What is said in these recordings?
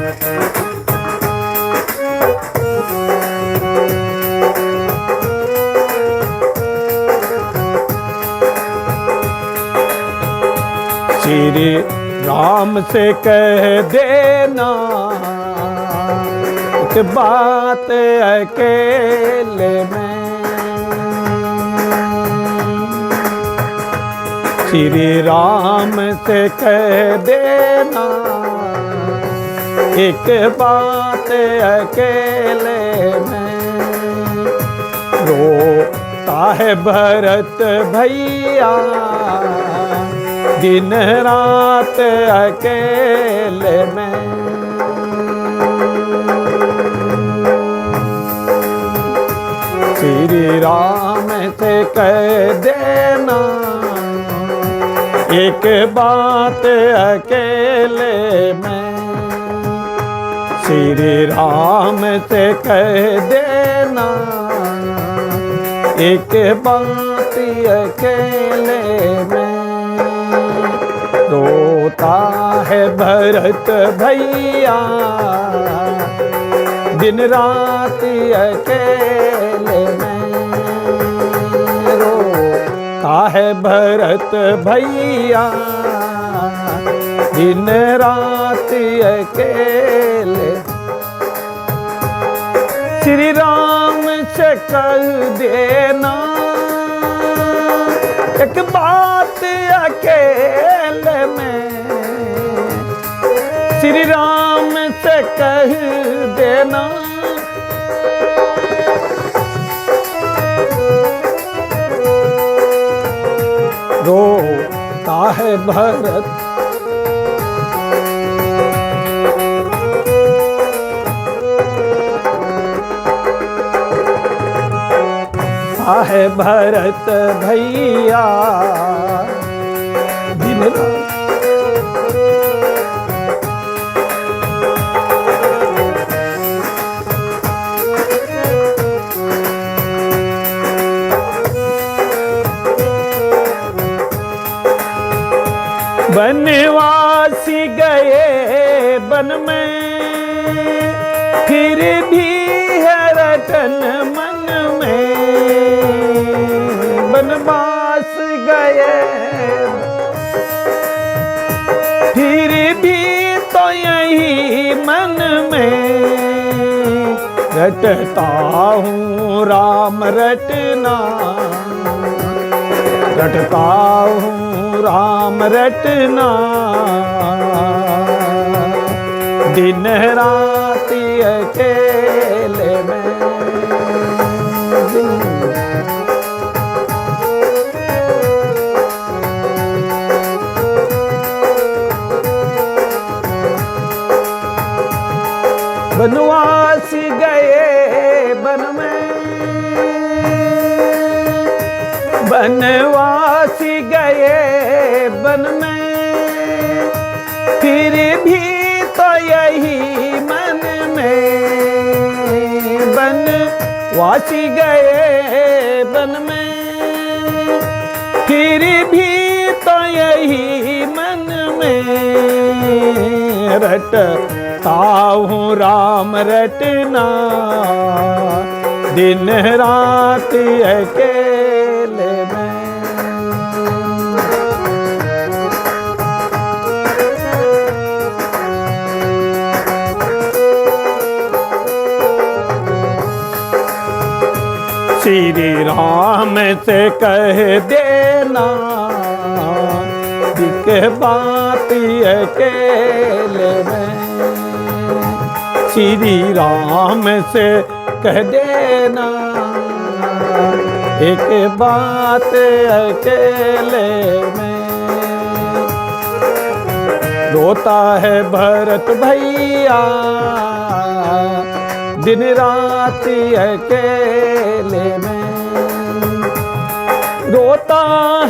श्री राम से कह देना एक बात अकेले में, श्री राम से कह देना एक बात अकेले में। रोता है भरत भैया दिन रात अकेले में। श्री राम से कह देना एक बात अकेले में, श्री राम से कह देना एक बात अकेले में। रोता है भरत भैया दिन रात अकेले में, रोता है भरत भैया दिन रात अकेले। श्री राम से कह देना एक बात अकेले में, श्री राम से कह देना रोता है भरत है भरत भैया दिन रात। बनवासी गए वन में फिर भी है रटन मन में, बनवास गए फिर भी तो यही मन में रटता हूँ राम रटना, रटता हूँ राम रटना दिन रात अकेले में। बनवास गए वन में, बनवास गए वन में फिर भी तो यही मन में, बनवास गए वन में फिर भी तो यही मन में रटता हूँ राम रटना दिन रात अकेले में। श्री राम से कह देना एक बात अकेले में, श्री राम से कह देना एक बात अकेले में। रोता है भरत भैया दिन रात अकेले में, रोता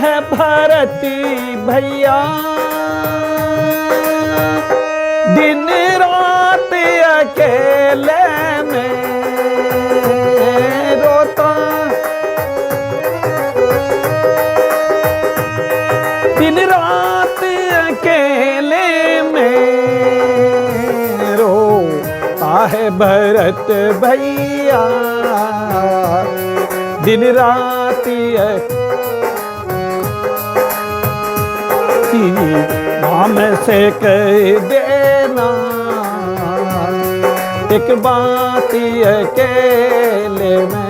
है भरती भैया दिन रात अकेले में, रोता दिन रात अकेले में रो भरत भैया दिन राति नाम से कह देना एक बात अकेले में।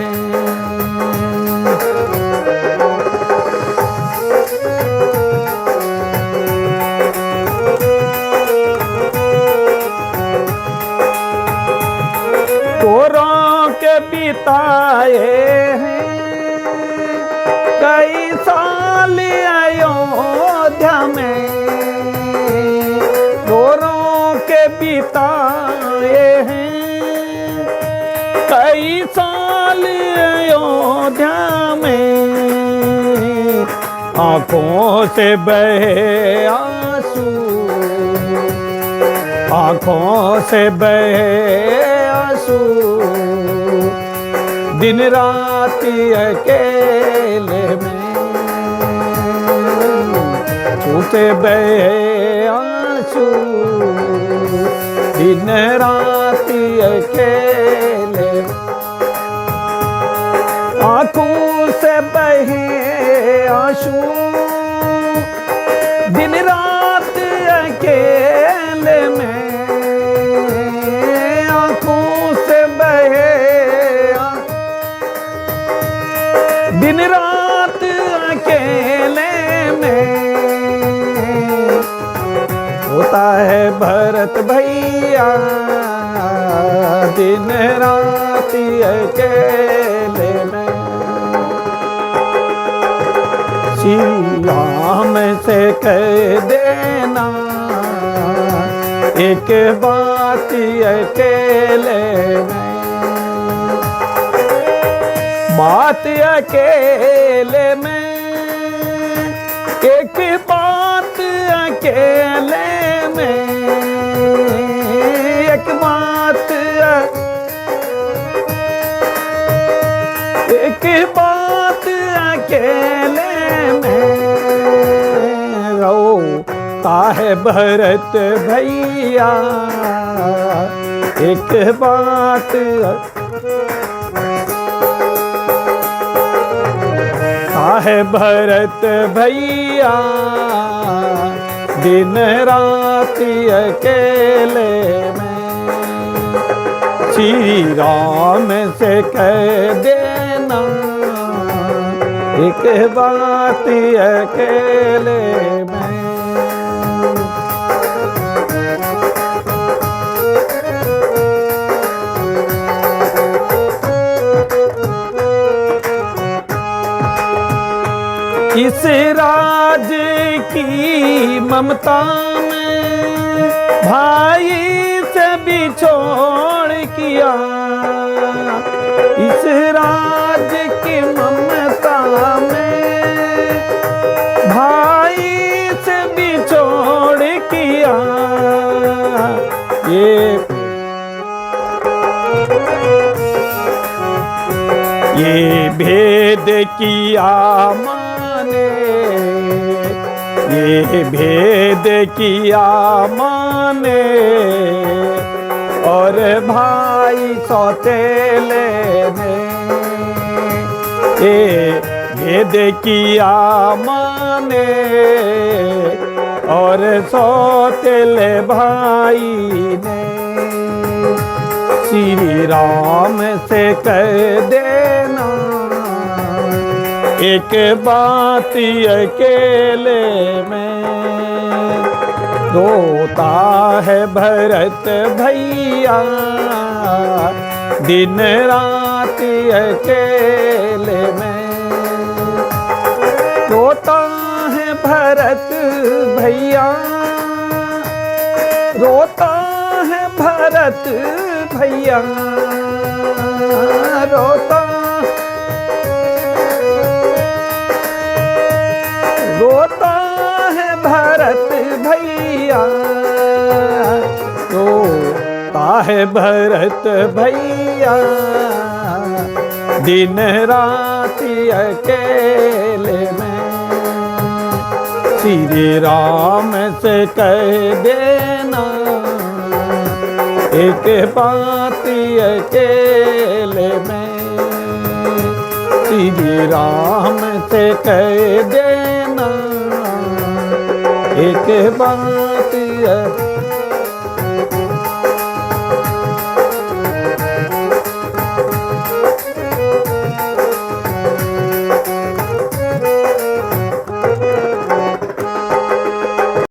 कोरों के बिताए हैं कई साल अयोध्या में, कोरों के बिताए हैं कई साल अयोध्या में। आंखों से बहे आंसू, आंखों से बहे आंसू, दिन राति अकेले में छूटे बहे आंसू, दिन राति अकेले। आंखों से बहे आंसू, दिन रात अकेले में। दिन रात अकेले में होता है भरत भैया दिन रात अकेले में। श्री राम से कह देना एक बात अकेले में, बात अकेले में, एक बात अकेले में, एक बात अकेले में रोता है भरत भैया एक बात है भरत भैया दिन राति अकेले में। श्री राम से कह देना एक बात अकेले में। इस राज की ममता में भाई से बिछोड़ किया, इस राज की ममता में भाई से बिछोड़ किया। ये भेद किया माने, ये भेद किया माने और भाई सौतेले ने ये भेद किया माने और सौतेले भाई ने। श्री राम से कह देना एक बात अकेले में, रोता है भरत भैया दिन रात अकेले में, रोता है भरत भैया, रोता है भरत भैया, रोता रोता है भरत भैया, रोता है भरत भैया दिन रात अकेले में। श्री राम से कह देना एक बात अकेले में श्री राम से कह देना, एक बात